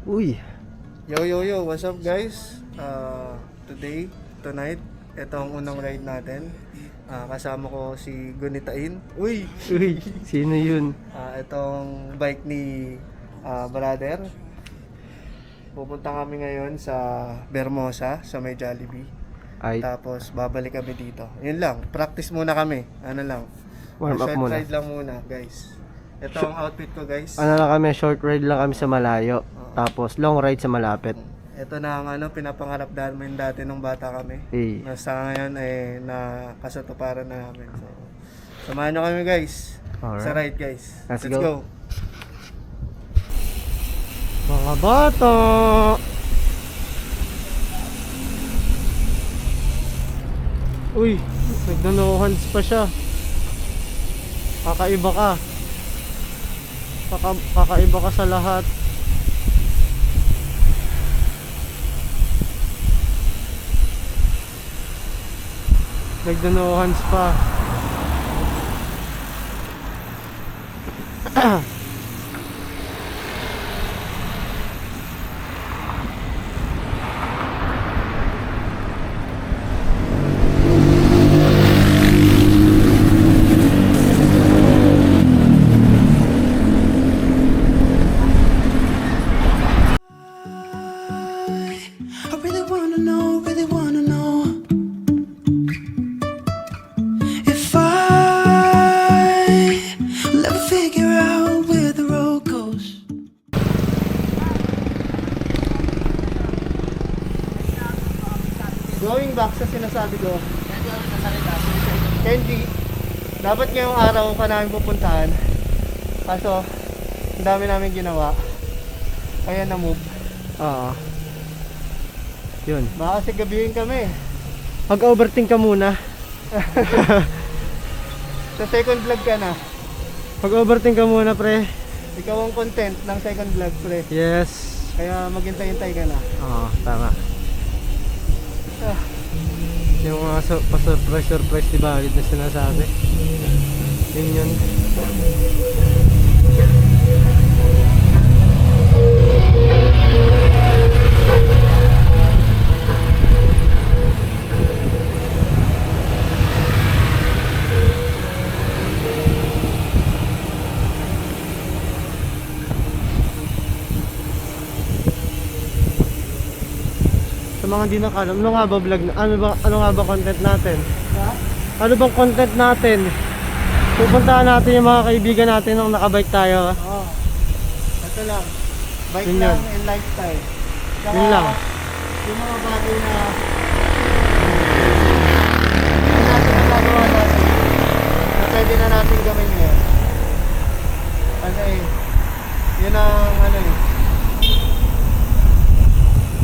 Uy, Yo, what's up guys? Tonight, ito ang unang ride natin. Kasama ko si Gunitain. Uy! uy, sino yun? Itong bike ni brother. Pupunta kami ngayon sa Bermosa, sa may Jollibee. Ay, Tapos babalik kami dito. Yun lang, practice muna kami. Ano lang, warm up short muna. ride lang muna guys. Ito ang outfit ko guys. Ano lang kami, short ride lang kami sa malayo. Tapos long ride sa malapit. Ito na ang pinapangarap namin dati nung bata kami. Hey. Sa ngayon nakasatuparan na namin. So, samahan nyo kami guys. Alright. Sa ride guys. Let's Let's go. go. Mga bata! Uy, nagdanohans pa siya. Kakaiba ka. Kakaiba ka sa lahat. Nagdanohans pa. I really wanna know if I'll ever figure out where the road goes. Going back sa sinasabi ko. Kenji, dapat ngayong araw ka namin pupuntahan. Kaso, ang dami namin ginawa. Kaya na-move. Oo. Yun. Baka kasi gabihin kami. Mag-overthink ka muna. Sa second vlog ka na. Mag-overthink ka muna, pre. Ikaw ang content ng second vlog, pre. Yes. Kaya maghintay-hintay ka na. Oo, tama. Ah, Yung mga pa-surprise, di ba? Valid na sinasabi. Yun. Sa mga di nakalam, ano nga ba vlog na, ano nga ba content natin? ha? Ano bang content natin? Pupuntahan natin yung mga kaibigan natin nung nakabike tayo. Oo. Ito lang. Bike Yun lang yun. and lifestyle. Saka, Yun lang. yung mga bagay na hindi natin nagagawa natin na pwede na natin gawin ngayon. Kasi yun ang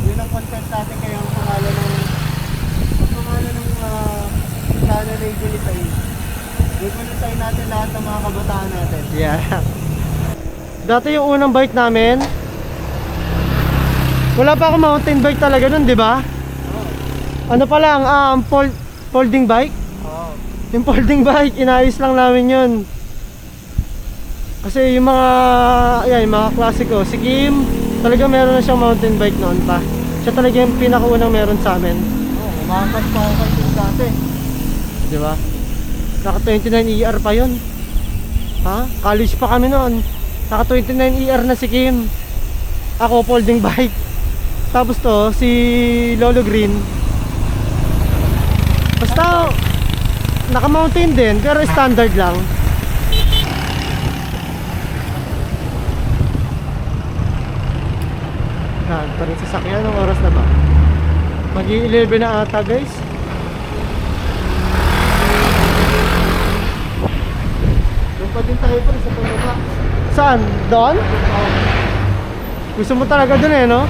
yun ang content natin, kaya ang pangalan ng channel ay Gunitain. Gunitain natin lahat ng mga kabataan natin. Yeah. Dati yung unang bike namin, wala pa akong mountain bike talaga nun, di ba? Ano pa lang, folding bike? Oo. Yung folding bike, inayos lang namin yun. Kasi yung mga klasiko, si Kim, talaga meron na siyang mountain bike noon pa. Siya talaga yung pinakaunang meron sa amin. Umakas pa ako kayo dati. Di ba? Naka 29ER pa yun. Ha? College pa kami noon. Naka 29ER na si Kim. Ako folding bike. Tapos to, si Lolo Green. Basta, naka mountain din, pero standard lang. Yan, pa rin sasakyan. Anong oras na ba? Mag-11 na ata guys. Doon pa din tayo pa rin sa pababa. Saan? Doon? Gusto mo talaga doon eh, no?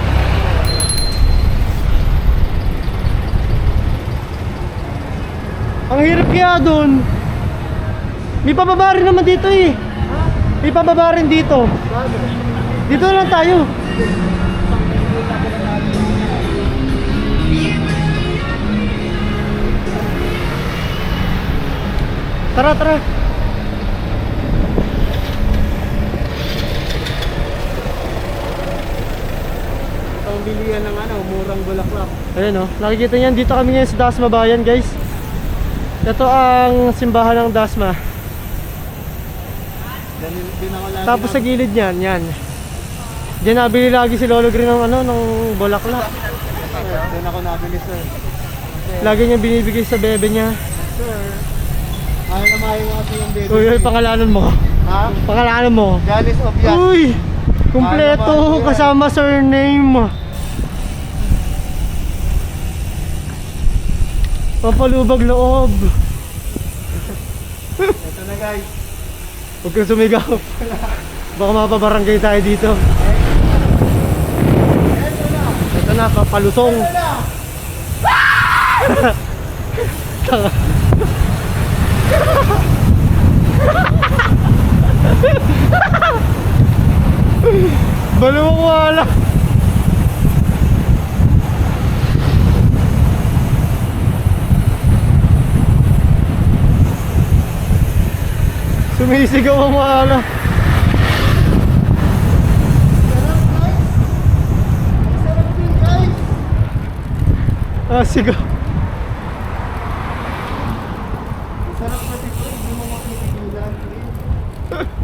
Ang hirap kaya doon. May pababa rin naman dito eh. May pababa rin dito. Dito na lang tayo. Tara. bilihan ng ano, murang bulaklak. Ayun oh, nakikita niyan dito kami ngayon sa Dasma Bayan, guys. Ito ang simbahan ng Dasma. Din ako lagi Tapos sa gilid niyan, yan. Diyan nabili lagi si Lolo Green ng ano, ng bulaklak. Doon ako nabili, sir. Lagi niya binibigay sa bebe niya. Sir, ayaw na mayo kasi yung baby. Uy, uy, pangalanan mo. Ha? Pangalanan mo. Galis of Yas. Uy! Kumpleto Ano ba yan? kasama surname. Papalubag loob. Ito na guys. Huwag kang sumigaw. Baka mapabarangay tayo dito. Ito na, palusong. Balo mo wala. Sumisigaw ang wala. Ah, sigaw. Sarap kasi ito, hindi mo mapipigilan.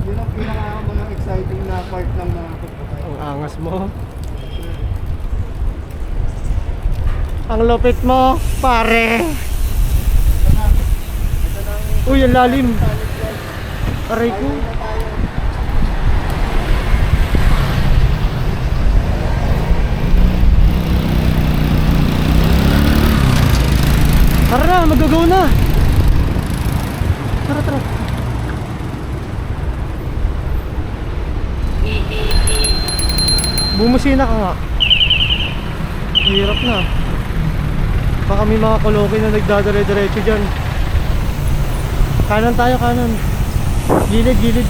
Yun ang pinaka mga exciting na part ng mga pagpapay. Ang angas mo. Ang lupit mo, pare. Uy, ang lalim. Aray ko. Tara na, magagawa na. Tara, tara. Bumusina ka nga. Hirap na. Baka may mga koloke na nagdadire-diretso dyan. Kanan tayo, kanan. Gilid, gilid.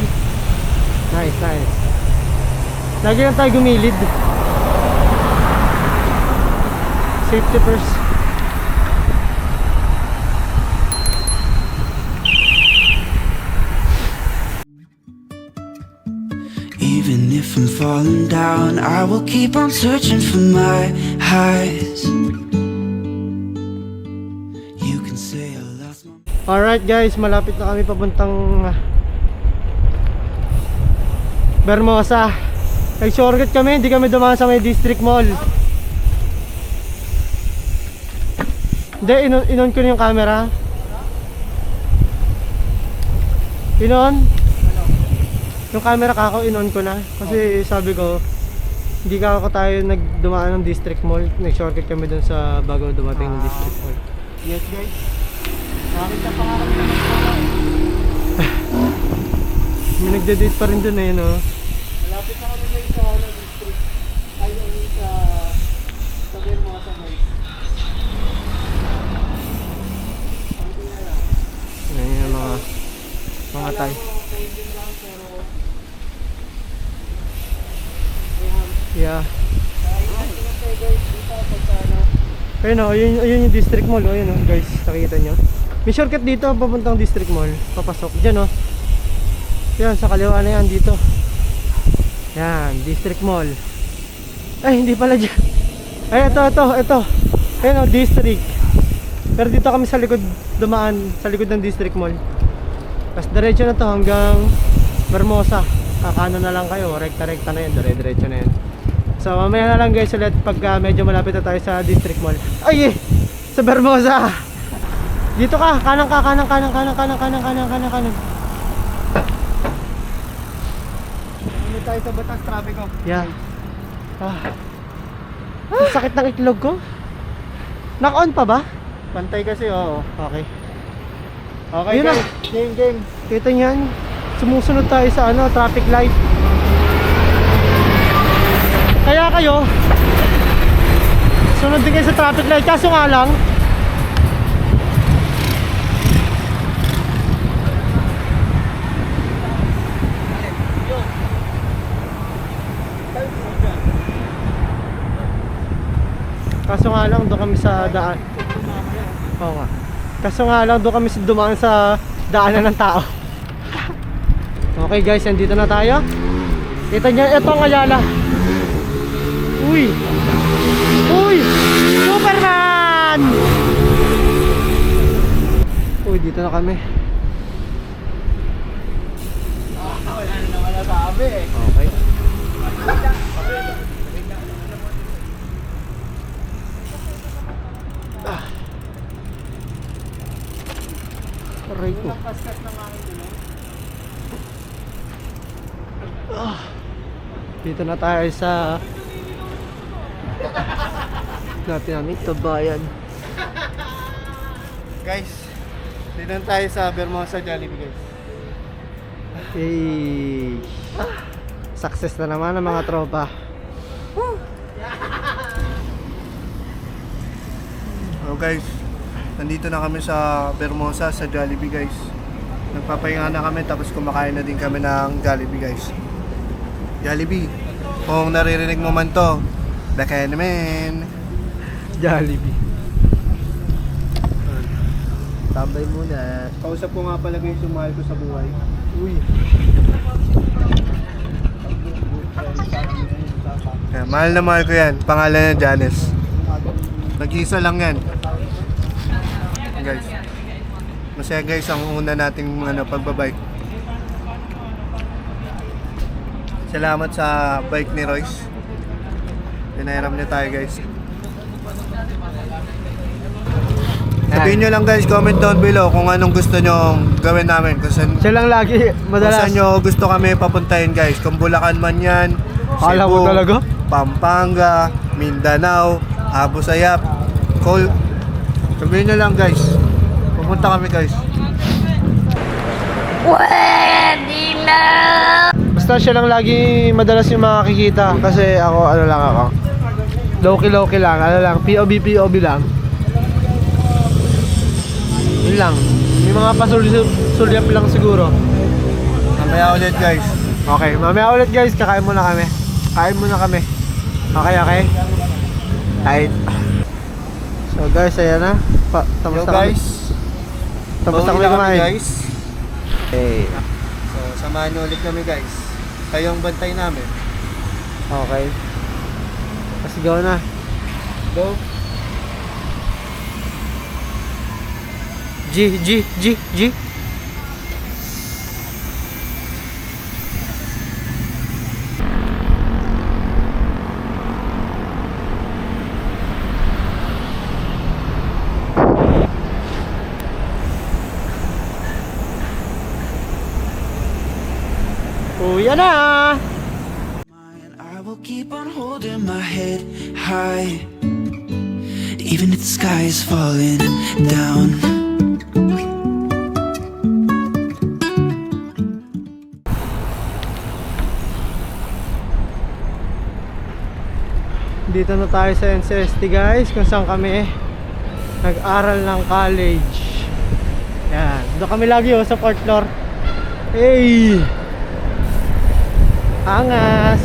Nice, nice. Lagi lang tayo gumilid. Safety first. Even if I'm falling down, I will keep on searching for my highs. You can say I lost my... Alright guys, malapit na kami papuntang Bermosa. Nag-shortcut kami, hindi kami dumaan sa may district mall. Hindi, inon ko na yung camera. Inon? Yung camera kako, inon ko na. Kasi sabi ko, hindi kako tayo nagdumaan ng district mall. Nag-shortcut kami dun sa bago dumating ng district mall. Yes guys. Nakakita pa nga kami naman sa May nagde-date pa rin dun eh, no? malapit na kami guys sa ano, district. Ay, ano sa Bermosa guys. Ayan yung mga tay. Yeah. Ayun o, yun yung district mall. Ayun o guys, nakikita nyo. May shortcut dito, papuntang district mall. Papasok, dyan o. Yan, sa kaliwa na yan, dito. Yan, district mall. Ay, hindi pala dyan. Ay, ito. Ayun o, district. Pero dito kami sa likod, dumaan sa likod ng district mall. Tapos diretso na to hanggang Bermosa. Kakano na lang kayo, rekta-rekta na yan, dire-diretso na yan. So mamaya na lang guys ulit pagka medyo malapit na tayo sa district mall. Ay sa Bermosa. Dito ka, kanan. Ano tayo sa Batas traffic ko? Yeah. Ang sakit ng itlog ko. Naka-on pa ba? Pantay kasi, oo. Okay. Okay Ayun na. guys, game. Kita niyan. Sumusunod tayo sa ano, traffic light. Kaya kayo sunod din kayo sa traffic light. Kaso nga lang doon kami sa daan. Oo nga. Kaso nga lang doon kami dumaan sa daanan ng tao. Okay guys, nandito na tayo. Kita niyo, ito ang Ayala. Uy. Uy! Superman! Uy, dito na kami. Wala na naman nasabi eh. Okay. Aray ko. Paskas ng aking dulo. Dito na tayo sa natin namin tabayan. Guys, dito na tayo sa Bermosa Jollibee guys. Hey. Success na naman ang mga tropa. Oh guys, nandito na kami sa Bermosa sa Jollibee guys. Nagpapahinga na kami tapos kumakain na din kami ng Jollibee guys. Jollibee, kung naririnig mo man to, baka naman. Jollibee. Tambay muna. Kausap ko nga pala guys yung mahal ko sa buhay. Uy. Yeah, mahal na mahal ko yan. Pangalan niya Janice. Nag-isa lang yan. Guys. Masaya guys ang una nating pagbabike. Salamat sa bike ni Royce. Pinahiram niya tayo guys. Sabihin nyo lang guys, comment down below kung anong gusto nyo gawin namin. Kung saan, Siya lang lagi kung madalas. saan nyo gusto kami papuntahin guys. Kung Bulacan man yan, Akala mo talaga? Pampanga, Mindanao, Abu Sayyaf, Col. Sabihin nyo lang guys. Pupunta kami guys. Basta siya lang lagi madalas yung makakikita. Kasi ako, ano lang ako. Low-key lang, ano lang. POV lang. Yun lang. May mga pasulyap lang siguro. Mamaya ulit guys. Okay, mamaya ulit guys. Kakain muna kami. Kain muna kami. Okay. Right. So guys, ayan na. Tapos Yo na kami. guys. Tapos na kami Pauwi kumain. guys. Okay. So samahan nyo ulit kami guys. Kayong bantay namin. Okay. Let's go na. Go. G. Uya na! I will keep on holding my head high, even if the sky is falling down. Dito na tayo sa NCST guys, kung saan kami nag-aral ng college. Yan, doon kami lagi sa 4th floor. Hey! Angas!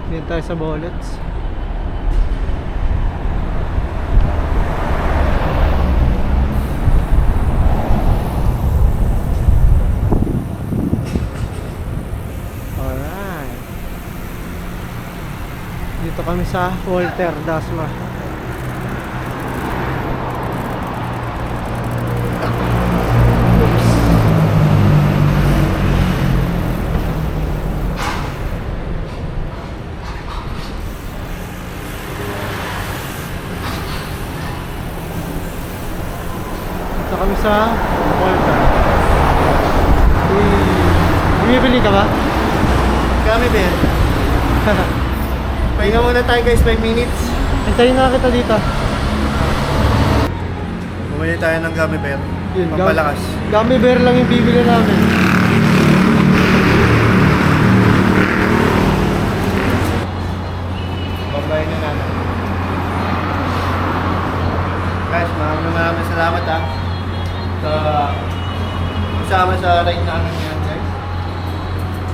Dito tayo sa Bullets. Alright. Dito kami sa Walter Dasma. Dito kami sa Walter. Bumibili ka ba? Kami din. Pahinga muna tayo guys, 5 minutes. Hintayin na kita dito. Bumili tayo ng gummy bear. Yun, Pampalakas. Gummy bear lang yung bibili namin. Babayin na natin. Guys, maraming salamat sa kasama sa ride namin ngayon guys.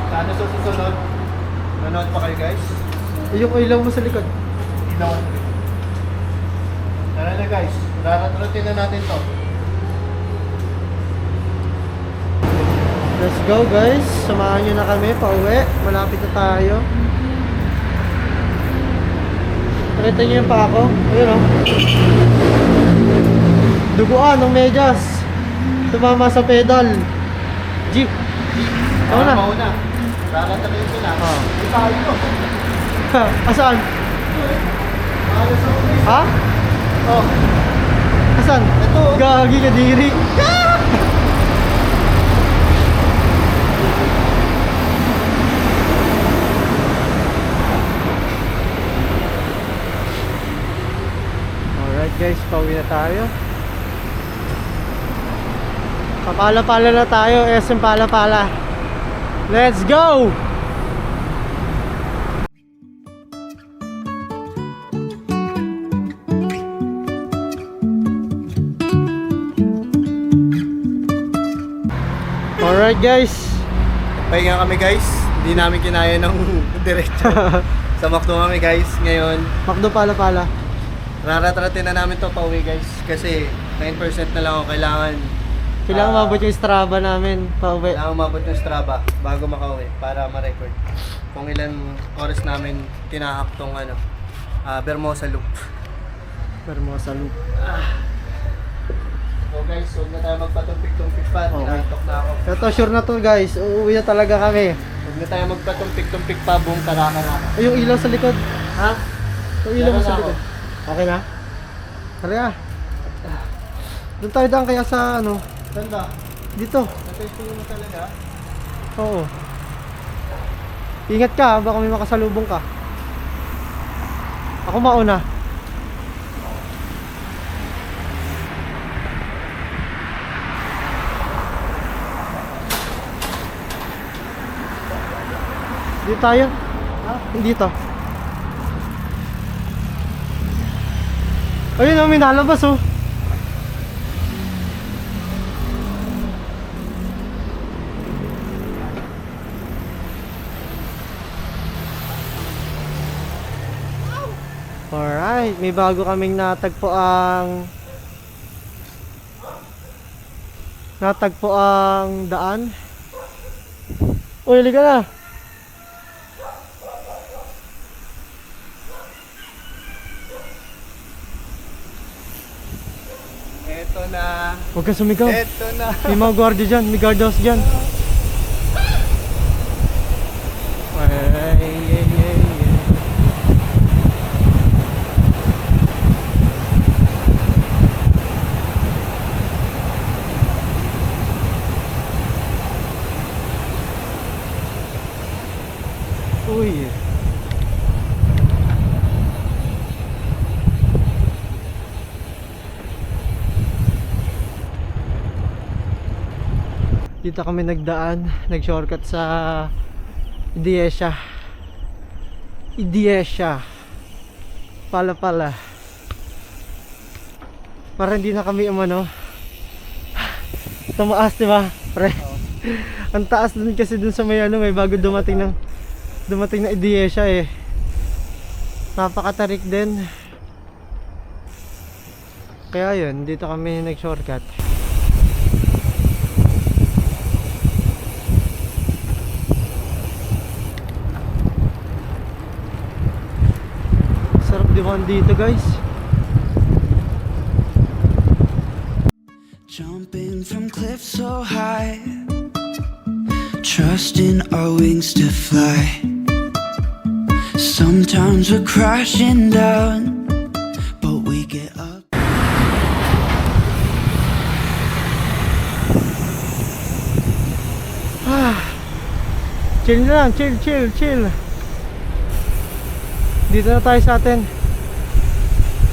Sana sa susunod, nanood pa kayo guys. Yung ilaw mo sa likod. Ilaw. Tara na guys, raratratin na natin to. Let's go guys, samahan nyo na kami pauwi. Malapit na tayo. Nakita nyo yung pa ako? Ayun o. Duguan ng medyas. Tumama sa pedal. Jeep. Ako na. Mauna. Kakatakin sila. Oh. Itayo. Asaan? Ha? Oh. Asan? Ito. Gagi ka diri. Alright guys, pauwi na tayo. Papala-pala na tayo, SM Pala-Pala. Let's go! Alright guys. Pahinga kami guys. Hindi namin kinaya ng diretso. Sa McDo kami guys. Ngayon, Makdo Pala-Pala. raratratin na namin to pauwi guys. Kasi 9% na lang ako kailangan. Kailangan mabot yung Strava namin pauwi. Kailangan mabot yung Strava bago makauwi para ma-record kung ilan oras namin tinahak tong Bermosa Loop. Hermosa Loop. So guys, huwag na tayo magpatumpik-tumpik pa. Okay. Tinatok na ako. Ito sure na to guys. Uuwi na talaga kami. Huwag na tayo magpatumpik-tumpik pa. Buong karaka-raka. Ay, yung ilaw sa likod. Ha? Yung ilaw Meron sa na likod. Okay na? Tara ah. Doon tayo daan kaya sa ano? Saan ba? Dito. Natesting mo talaga? Oo. Ingat ka, baka may makasalubong ka. Ako mauna. Dito tayo? Ha? Dito. Ayun oh, may nalabas oh. Alright, may bago kaming natagpo ang daan. Uy, liga na. Eto na. Huwag kang sumigaw. Eto na. May mga gwardiya dyan, may guardhouse dyan. Ay. Uy. Dito kami nagdaan, nag-shortcut sa Idiesia. Pala-Pala. Para hindi na kami tumaas, diba? Pre. Ang taas dun kasi dun sa may may bago dumating na Idiesia eh. Napakatarik din. Kaya yun, dito kami nag-shortcut. Sarap diwan dito guys. Jumping from cliffs so high, trusting our wings to fly. Sometimes we're crashing down, but we get up. Chill na lang, chill. Dito na tayo sa atin.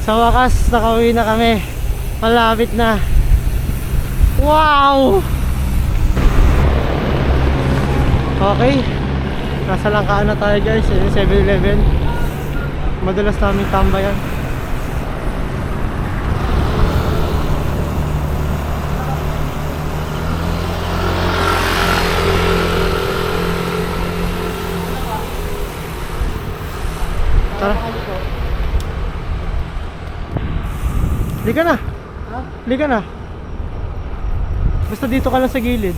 Sa wakas, nakauwi na kami. Malapit na. Wow! Okay. Nasa Langkaan na tayo guys. 7-Eleven. Madalas namin tambayan. Tara. Liga na. Liga na. Basta dito ka lang sa gilid.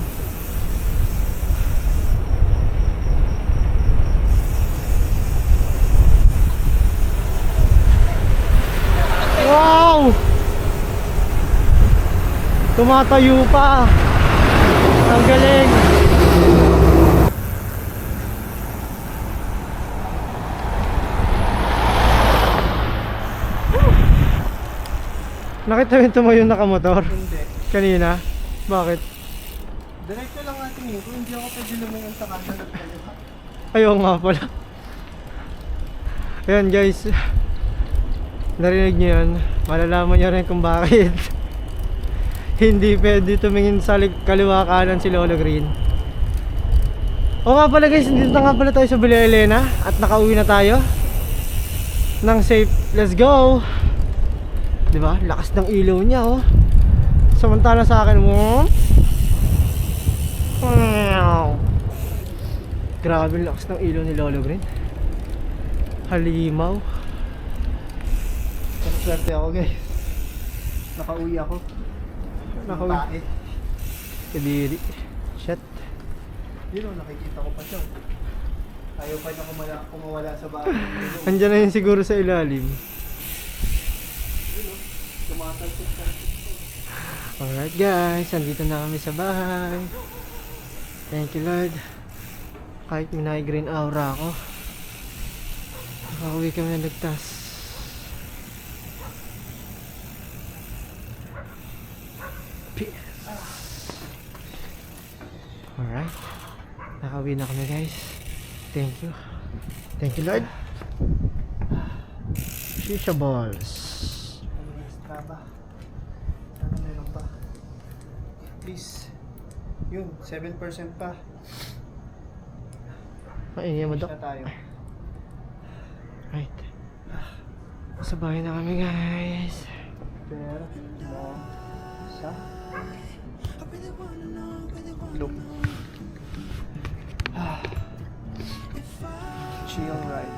Tumatayo pa. Ang galing. Nakita mo yung tumayo nakamotor? Hindi. Kanina? Bakit? Diretso lang natin yun. Kung hindi ako pwede lumingon sa kanan at kaliwa. Ayaw nga pala. Ayan guys. Narinig nyo yan. Malalaman nyo rin kung bakit. Hindi pwede tumingin sa kaliwa kanan si Lolo Green. O nga pala guys, dito na nga pala tayo sa Villa Elena. At nakauwi na tayo nang safe. Let's go. Diba? Lakas ng ilaw niya oh. Samantala sa akin mo. Grabe ang lakas ng ilaw ni Lolo Green. Halimaw. Swerte ako guys. Nakauwi ako. Nakauwi. Tae. Kadiri. Shit. Yun o, nakikita ko pa siya. Ayaw pa niya kumawala sa bahay. Andyan na yun siguro sa ilalim. Tumatalsik ka. Alright guys, andito na kami sa bahay. Thank you Lord. Kahit may green aura ako, nakauwi kami na ligtas. Peace. Alright, nakauwi na kami guys. Thank you. Thank you Lord. Shisha balls. Taba. Sana meron pa. Please. Yun, 7% pa. Mainya mo Na dok. tayo. Right. Sa bahay na kami guys. Pero, sa look. Chill ride.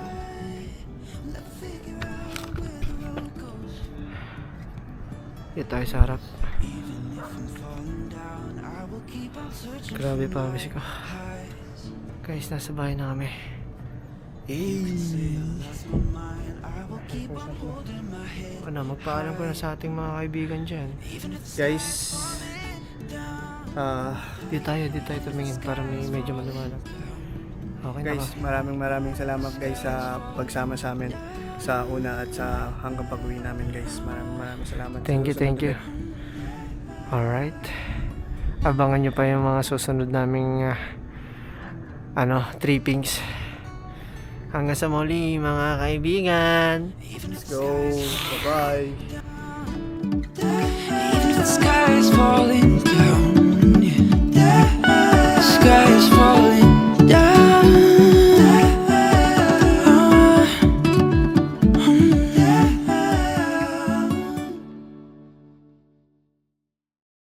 Dito tayo sa harap. Grabe pa miss ko. Guys, nasa bahay na kami. Ano, magpaalam ko na sa ating mga kaibigan dyan. Guys, Dito tayo tumingin para may medyo malumanap. Okay na guys, ba? maraming salamat guys sa pagsama sa amin sa una at sa hanggang pag-uwi namin guys. Maraming salamat. Thank you. Alright. Abangan nyo pa yung mga susunod naming trippings. Hanggang sa muli mga kaibigan. Let's go. Bye-bye. Even if the sky is falling